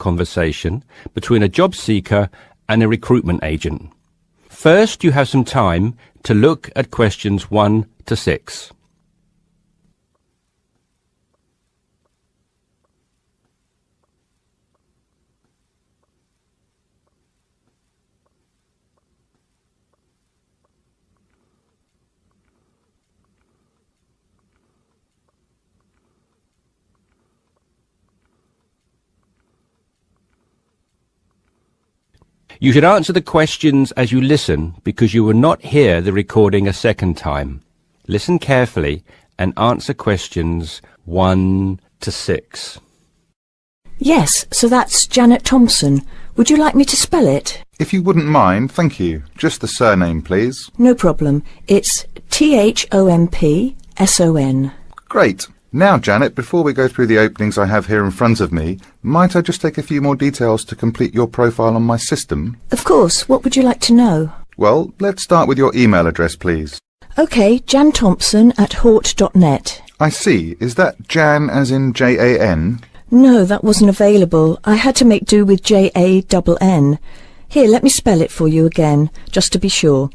conversation between a job seeker and a recruitment agent. First, you have some time to look at questions 1 to 6. You should answer the questions as you listen because you will not hear the recording a second time. Listen carefully and answer questions 1 to 6. Yes, so that's Janet Thompson. Would you like me to spell it? If you wouldn't mind, thank you. Just the surname, please. No problem. It's Thompson. Great. Now, Janet, before we go through the openings I have here in front of me, might I just take a few more details to complete your profile on my system? Of course. What would you like to know? Well, let's start with your email address, please. OK, janthompson@hort.net. I see. Is that Jan as in Jan? No, that wasn't available. I had to make do with Jann. Here, let me spell it for you again, just to be sure.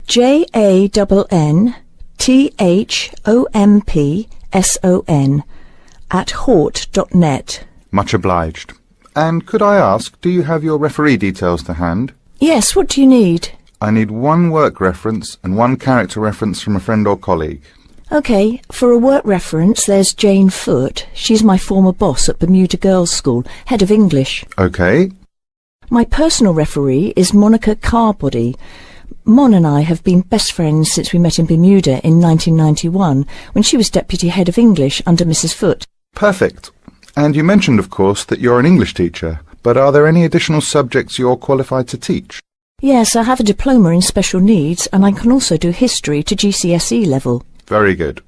JANNTHOMPSON@hort.net. Much obliged. And could I ask, do you have your referee details to hand? Yes, what do you need? I need one work reference and one character reference from a friend or colleague. OK, for a work reference, there's Jane Foote. She's my former boss at Bermuda Girls' School, head of English. OK. My personal referee is Monica Carbody. Mon and I have been best friends since we met in Bermuda in 1991, when she was deputy head of English under Mrs. Foote. Perfect. And you mentioned, of course, that you're an English teacher, but are there any additional subjects you're qualified to teach? Yes, I have a diploma in special needs, and I can also do history to GCSE level. Very good.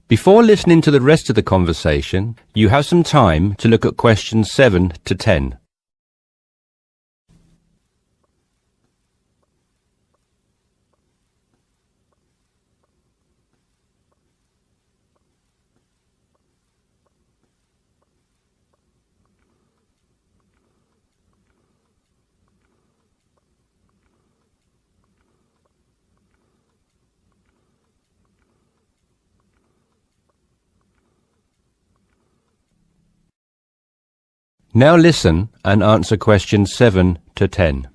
Before listening to the rest of the conversation, you have some time to look at questions 7 to 10. Now listen and answer questions 7 to 10.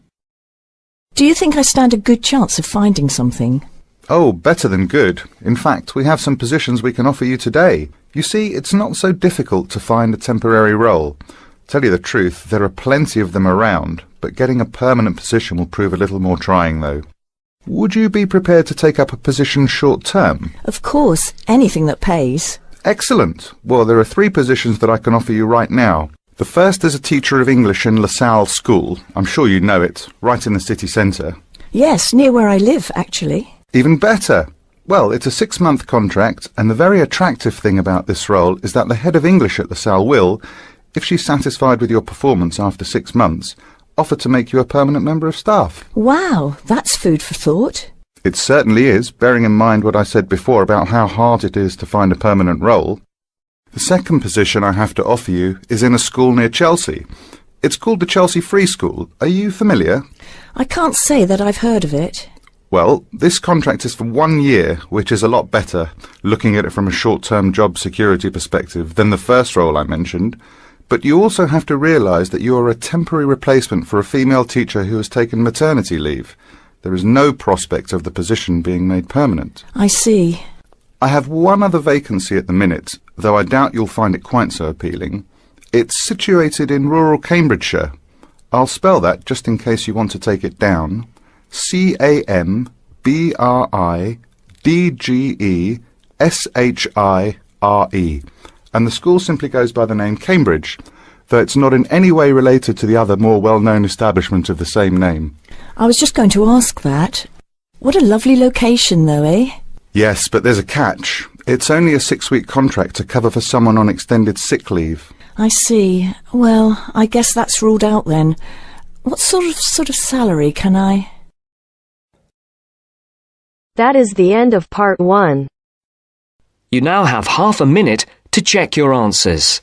Do you think I stand a good chance of finding something? Oh, better than good. In fact, we have some positions we can offer you today. You see, it's not so difficult to find a temporary role. Tell you the truth, there are plenty of them around, but getting a permanent position will prove a little more trying, though. Would you be prepared to take up a position short-term? Of course, anything that pays. Excellent. Well, there are 3 positions that I can offer you right now. The first is a teacher of English in LaSalle School. I'm sure you know it, right in the city centre. Yes, near where I live, actually. Even better. Well, it's a 6-month contract, and the very attractive thing about this role is that the head of English at LaSalle will, if she's satisfied with your performance after 6 months, offer to make you a permanent member of staff. Wow, that's food for thought. It certainly is, bearing in mind what I said before about how hard it is to find a permanent role. The second position I have to offer you is in a school near Chelsea. It's called the Chelsea Free School. Are you familiar? I can't say that I've heard of it. Well, this contract is for 1 year, which is a lot better, looking at it from a short-term job security perspective, than the first role I mentioned. But you also have to realise that you are a temporary replacement for a female teacher who has taken maternity leave. There is no prospect of the position being made permanent. I see. I have one other vacancy at the minute, though I doubt you'll find it quite so appealing. It's situated in rural Cambridgeshire. I'll spell that just in case you want to take it down. CAMBRIDGESHIRE. And the school simply goes by the name Cambridge, though it's not in any way related to the other more well-known establishment of the same name. I was just going to ask that. What a lovely location, though, eh? Yes, but there's a catch. It's only a 6-week contract to cover for someone on extended sick leave. I see. Well, I guess that's ruled out then. What sort of salary can I... That is the end of part 1. You now have half a minute to check your answers.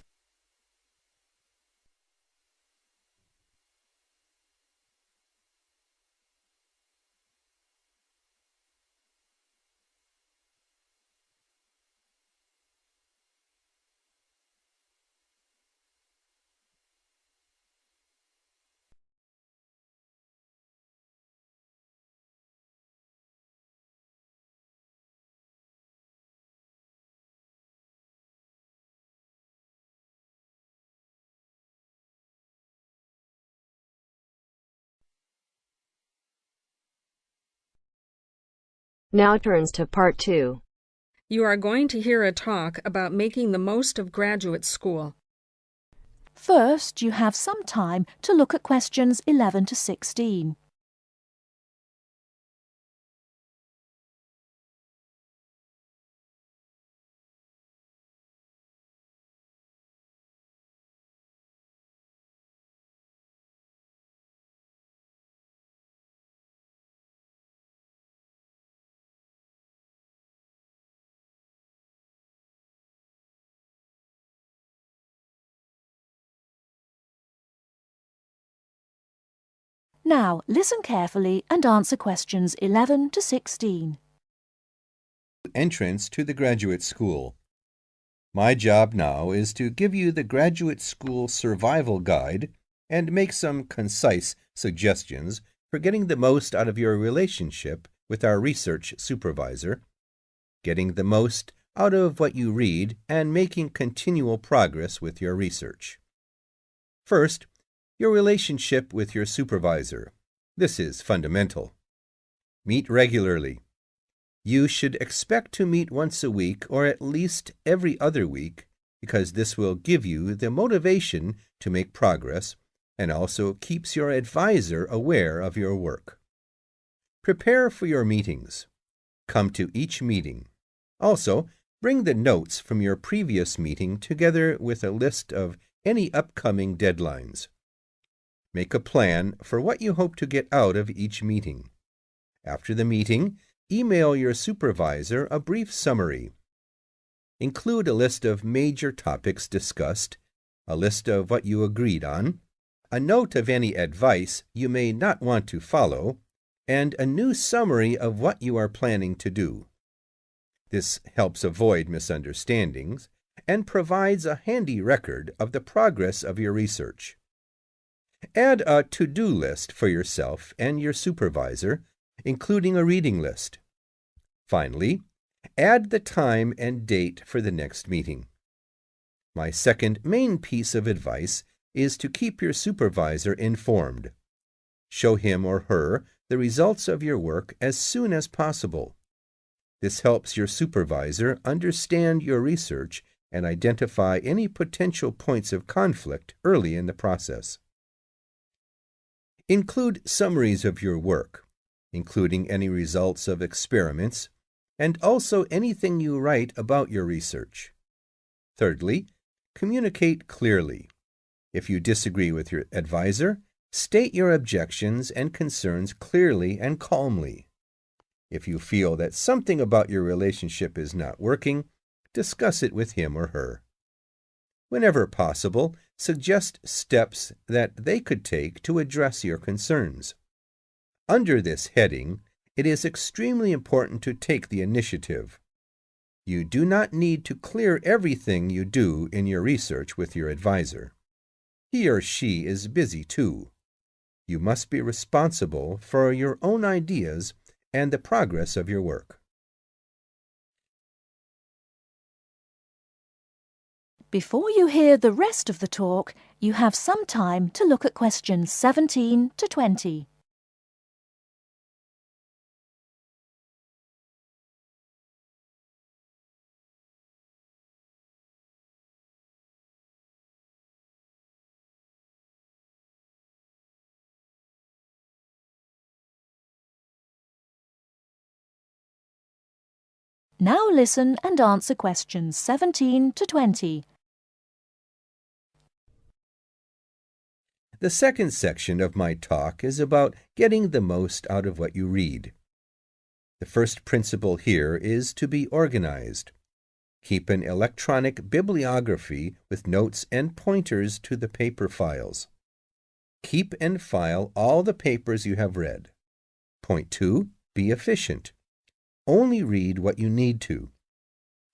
Now turns to Part 2. You are going to hear a talk about making the most of graduate school. First, you have some time to look at questions 11 to 16. Now, listen carefully and answer questions 11 to 16. Entrance to the graduate school. My job now is to give you the graduate school survival guide and make some concise suggestions for getting the most out of your relationship with our research supervisor, getting the most out of what you read, and making continual progress with your research. First, your relationship with your supervisor. This is fundamental. Meet regularly. You should expect to meet once a week or at least every other week, because this will give you the motivation to make progress and also keeps your advisor aware of your work. Prepare for your meetings. Come to each meeting. Also, bring the notes from your previous meeting together with a list of any upcoming deadlines. Make a plan for what you hope to get out of each meeting. After the meeting, email your supervisor a brief summary. Include a list of major topics discussed, a list of what you agreed on, a note of any advice you may not want to follow, and a new summary of what you are planning to do. This helps avoid misunderstandings and provides a handy record of the progress of your research. Add a to-do list for yourself and your supervisor, including a reading list. Finally, add the time and date for the next meeting. My second main piece of advice is to keep your supervisor informed. Show him or her the results of your work as soon as possible. This helps your supervisor understand your research and identify any potential points of conflict early in the process. Include summaries of your work, including any results of experiments, and also anything you write about your research. Thirdly, communicate clearly. If you disagree with your advisor, state your objections and concerns clearly and calmly. If you feel that something about your relationship is not working, discuss it with him or her. Whenever possible, suggest steps that they could take to address your concerns. Under this heading, it is extremely important to take the initiative. You do not need to clear everything you do in your research with your advisor. He or she is busy too. You must be responsible for your own ideas and the progress of your work. Before you hear the rest of the talk, you have some time to look at questions 17 to 20. Now listen and answer questions 17 to 20. The second section of my talk is about getting the most out of what you read. The first principle here is to be organized. Keep an electronic bibliography with notes and pointers to the paper files. Keep and file all the papers you have read. Point 2. Be efficient. Only read what you need to.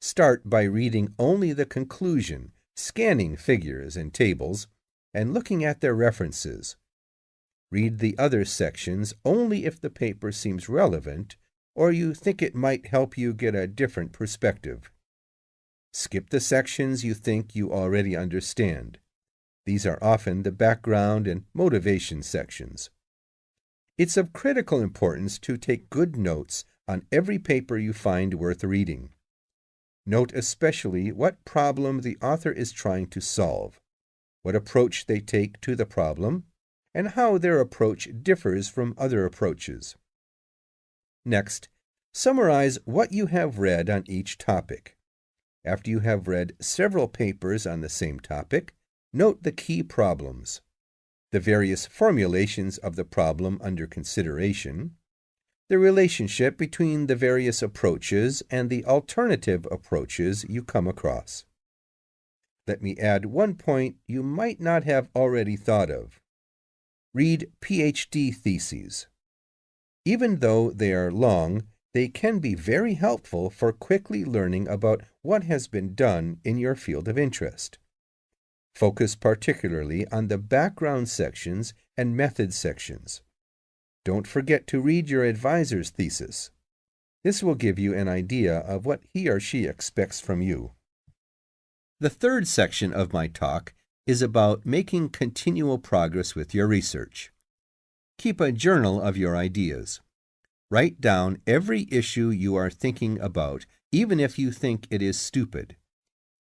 Start by reading only the conclusion, scanning figures and tables, and looking at their references. Read the other sections only if the paper seems relevant or you think it might help you get a different perspective. Skip the sections you think you already understand. These are often the background and motivation sections. It's of critical importance to take good notes on every paper you find worth reading. Note especially what problem the author is trying to solve, what approach they take to the problem, and how their approach differs from other approaches. Next, summarize what you have read on each topic. After you have read several papers on the same topic, note the key problems, the various formulations of the problem under consideration, the relationship between the various approaches and the alternative approaches you come across. Let me add one point you might not have already thought of. Read PhD theses. Even though they are long, they can be very helpful for quickly learning about what has been done in your field of interest. Focus particularly on the background sections and method sections. Don't forget to read your advisor's thesis. This will give you an idea of what he or she expects from you. The third section of my talk is about making continual progress with your research. Keep a journal of your ideas. Write down every issue you are thinking about, even if you think it is stupid.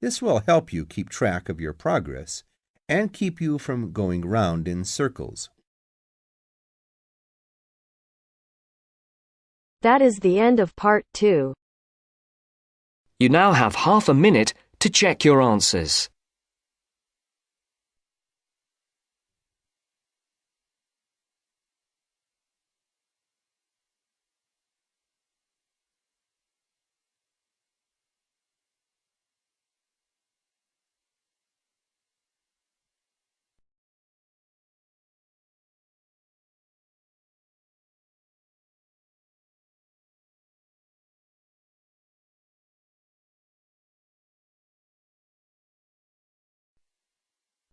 This will help you keep track of your progress and keep you from going round in circles. That is the end of part 2. You now have half a minute to check your answers.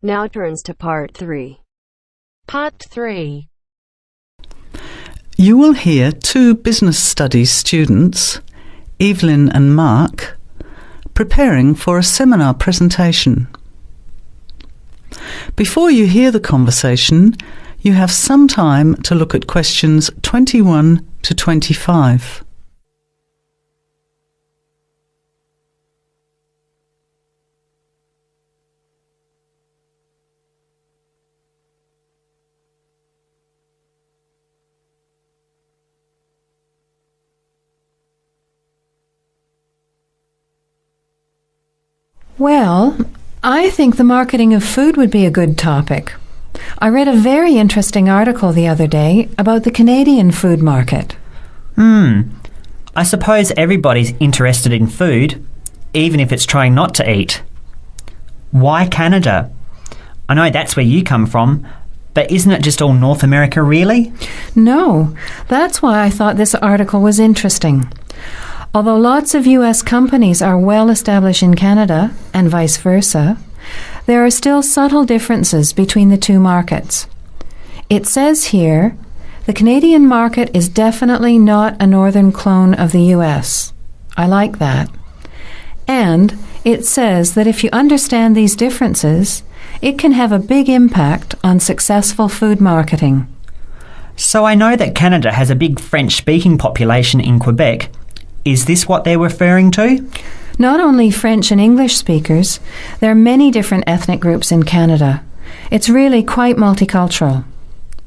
Now turns to part 3. Part 3. You will hear two business studies students, Evelyn and Mark, preparing for a seminar presentation. Before you hear the conversation, you have some time to look at questions 21 to 25. Well, I think the marketing of food would be a good topic. I read a very interesting article the other day about the Canadian food market. I suppose everybody's interested in food, even if it's trying not to eat. Why Canada? I know that's where you come from, but isn't it just all North America, really? No, that's why I thought this article was interesting. Although lots of U.S. companies are well established in Canada, and vice versa, there are still subtle differences between the two markets. It says here, the Canadian market is definitely not a northern clone of the U.S. I like that. And it says that if you understand these differences, it can have a big impact on successful food marketing. So I know that Canada has a big French-speaking population in Quebec. Is this what they're referring to? Not only French and English speakers, there are many different ethnic groups in Canada. It's really quite multicultural.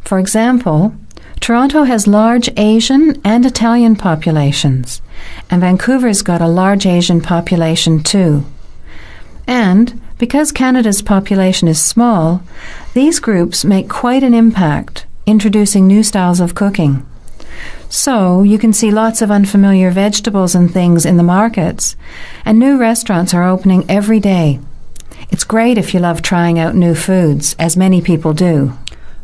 For example, Toronto has large Asian and Italian populations, and Vancouver's got a large Asian population too. And because Canada's population is small, these groups make quite an impact, introducing new styles of cooking. So you can see lots of unfamiliar vegetables and things in the markets, and new restaurants are opening every day. It's great if you love trying out new foods, as many people do.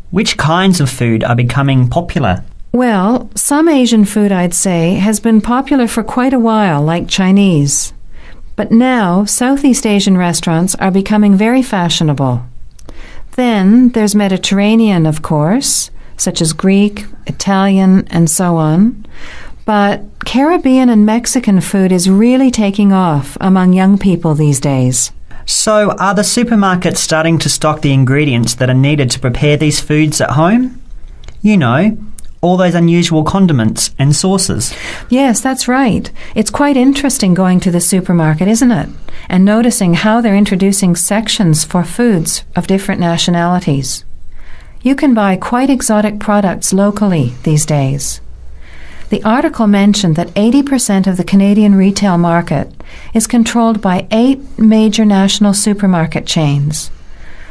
Which kinds of food are becoming popular? Well, some Asian food, I'd say, has been popular for quite a while, like Chinese. But now, Southeast Asian restaurants are becoming very fashionable. Then there's Mediterranean, of course, such as Greek, Italian, and so on. But Caribbean and Mexican food is really taking off among young people these days. So are the supermarkets starting to stock the ingredients that are needed to prepare these foods at home? You know, all those unusual condiments and sauces. Yes, that's right. It's quite interesting going to the supermarket, isn't it? And noticing how they're introducing sections for foods of different nationalities. You can buy quite exotic products locally these days. The article mentioned that 80% of the Canadian retail market is controlled by 8 major national supermarket chains,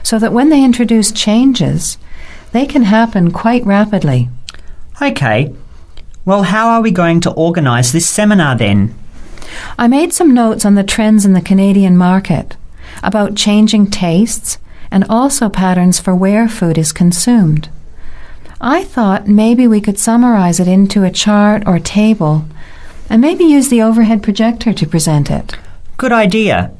so that when they introduce changes, they can happen quite rapidly. Okay, well, how are we going to organise this seminar then? I made some notes on the trends in the Canadian market, about changing tastes, and also patterns for where food is consumed. I thought maybe we could summarize it into a chart or table, and maybe use the overhead projector to present it. Good idea.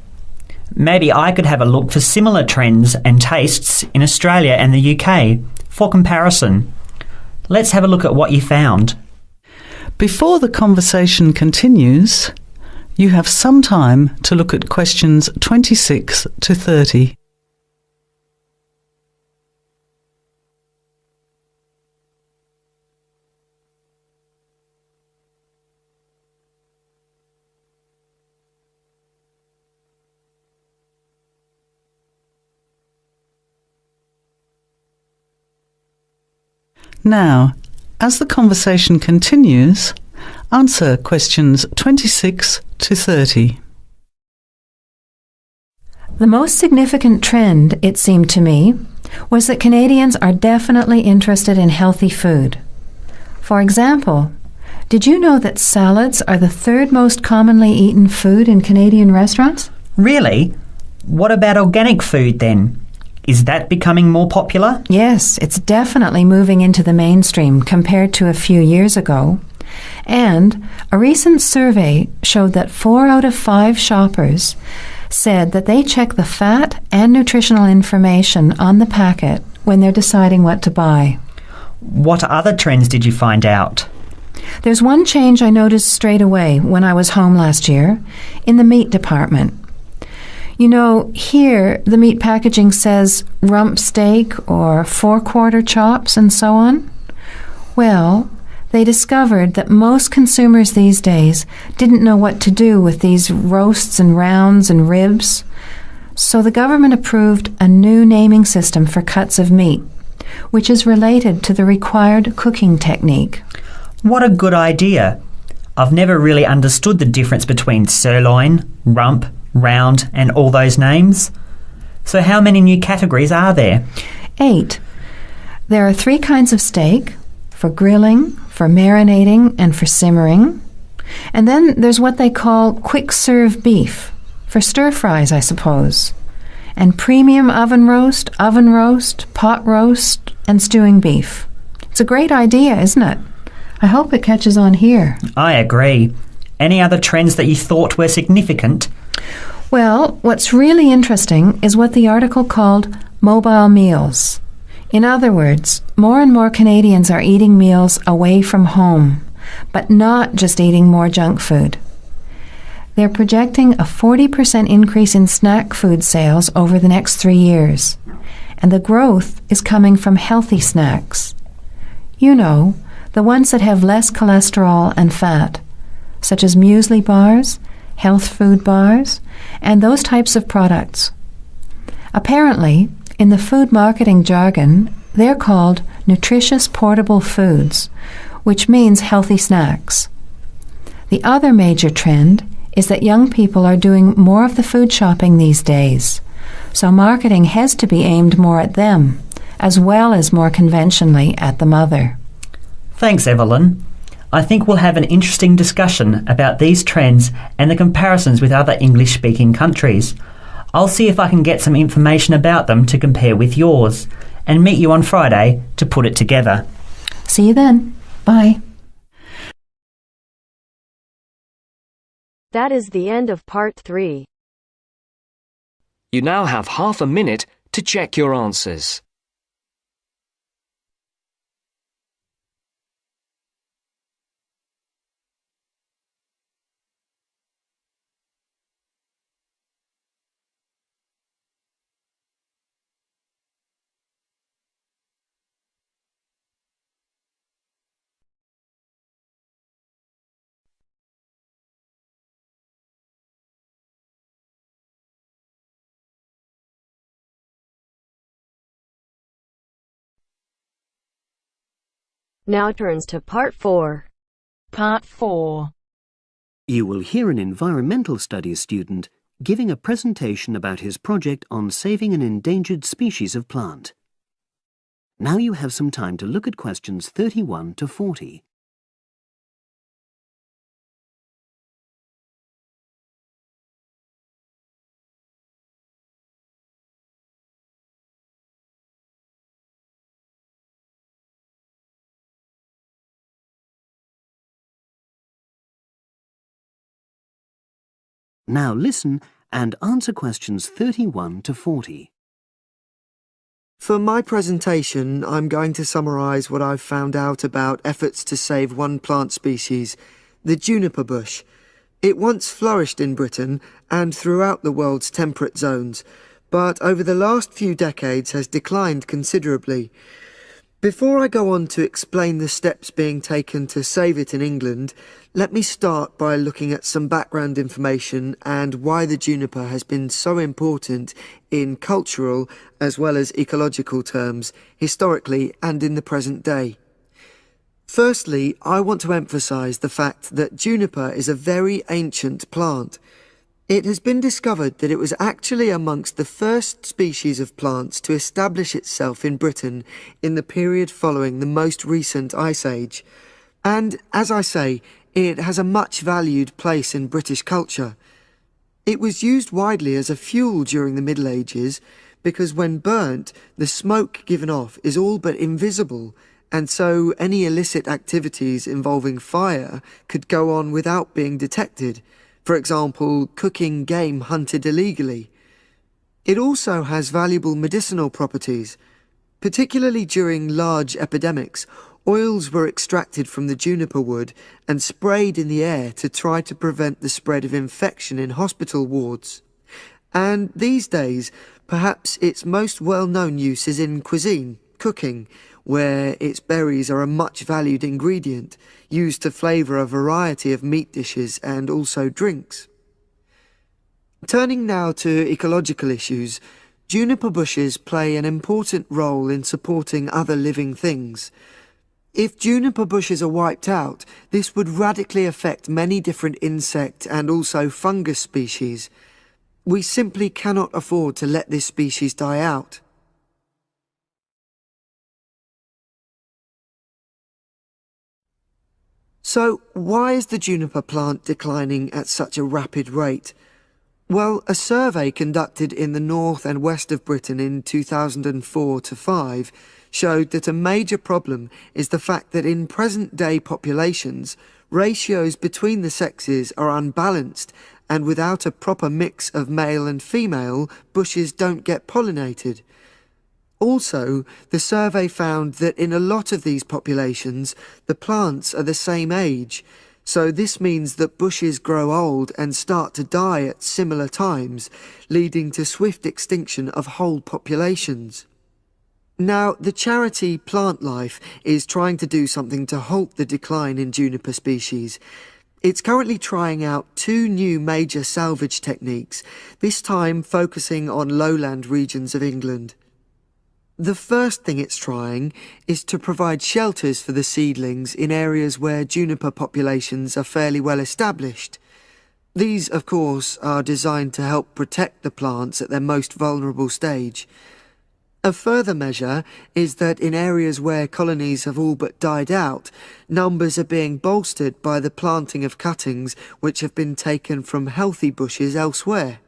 Maybe I could have a look for similar trends and tastes in Australia and the UK for comparison. Let's have a look at what you found. Before the conversation continues, you have some time to look at questions 26 to 30. Now, as the conversation continues, answer questions 26 to 30. The most significant trend, it seemed to me, was that Canadians are definitely interested in healthy food. For example, did you know that salads are the 3rd most commonly eaten food in Canadian restaurants? Really? What about organic food then? Is that becoming more popular? Yes, it's definitely moving into the mainstream compared to a few years ago. And a recent survey showed that 4 out of 5 shoppers said that they check the fat and nutritional information on the packet when they're deciding what to buy. What other trends did you find out? There's one change I noticed straight away when I was home last year in the meat department. You know, here the meat packaging says rump steak or 4-quarter chops and so on. Well, they discovered that most consumers these days didn't know what to do with these roasts and rounds and ribs. So the government approved a new naming system for cuts of meat, which is related to the required cooking technique. What a good idea. I've never really understood the difference between sirloin, rump, round and all those names. So how many new categories are there? 8. There are 3 kinds of steak, for grilling, for marinating, and for simmering. And then there's what they call quick-serve beef, for stir-fries, I suppose. And premium oven roast, pot roast, and stewing beef. It's a great idea, isn't it? I hope it catches on here. I agree. Any other trends that you thought were significant? Well, what's really interesting is what the article called mobile meals. In other words, more and more Canadians are eating meals away from home, but not just eating more junk food. They're projecting a 40% increase in snack food sales over the next 3 years, and the growth is coming from healthy snacks. You know, the ones that have less cholesterol and fat, such as muesli bars, health food bars, and those types of products. Apparently, in the food marketing jargon, they're called nutritious portable foods, which means healthy snacks. The other major trend is that young people are doing more of the food shopping these days, so marketing has to be aimed more at them, as well as more conventionally at the mother. Thanks, Evelyn. I think we'll have an interesting discussion about these trends and the comparisons with other English-speaking countries. I'll see if I can get some information about them to compare with yours, and meet you on Friday to put it together. See you then. Bye. That is the end of part 3. You now have half a minute to check your answers. Now turns to part 4. Part 4. You will hear an environmental studies student giving a presentation about his project on saving an endangered species of plant. Now you have some time to look at questions 31 to 40. Now listen and answer questions 31 to 40. For my presentation, I'm going to summarise what I've found out about efforts to save one plant species, the juniper bush. It once flourished in Britain and throughout the world's temperate zones, but over the last few decades has declined considerably. Before I go on to explain the steps being taken to save it in England, let me start by looking at some background information and why the juniper has been so important in cultural as well as ecological terms, historically and in the present day. Firstly, I want to emphasise the fact that juniper is a very ancient plant. It has been discovered that it was actually amongst the first species of plants to establish itself in Britain in the period following the most recent Ice Age. And, as I say, it has a much valued place in British culture. It was used widely as a fuel during the Middle Ages because when burnt, the smoke given off is all but invisible, and so any illicit activities involving fire could go on without being detected. For example, cooking game hunted illegally. It also has valuable medicinal properties. Particularly during large epidemics, oils were extracted from the juniper wood and sprayed in the air to try to prevent the spread of infection in hospital wards. And these days, perhaps its most well-known use is in cuisine, cooking, where its berries are a much valued ingredient, used to flavour a variety of meat dishes and also drinks. Turning now to ecological issues, juniper bushes play an important role in supporting other living things. If juniper bushes are wiped out, this would radically affect many different insect and also fungus species. We simply cannot afford to let this species die out. So, why is the juniper plant declining at such a rapid rate? Well, a survey conducted in the north and west of Britain in 2004 to 5 showed that a major problem is the fact that in present-day populations, ratios between the sexes are unbalanced, and without a proper mix of male and female, bushes don't get pollinated. Also, the survey found that in a lot of these populations, the plants are the same age, so this means that bushes grow old and start to die at similar times, leading to swift extinction of whole populations. Now, the charity Plant Life is trying to do something to halt the decline in juniper species. It's currently trying out 2 new major salvage techniques, this time focusing on lowland regions of England. The first thing it's trying is to provide shelters for the seedlings in areas where juniper populations are fairly well established. These, of course, are designed to help protect the plants at their most vulnerable stage. A further measure is that in areas where colonies have all but died out, numbers are being bolstered by the planting of cuttings which have been taken from healthy bushes elsewhere.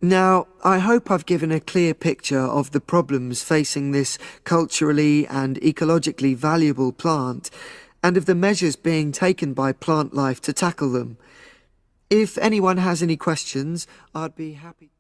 Now, I hope I've given a clear picture of the problems facing this culturally and ecologically valuable plant, and of the measures being taken by plant life to tackle them. If anyone has any questions, I'd be happy.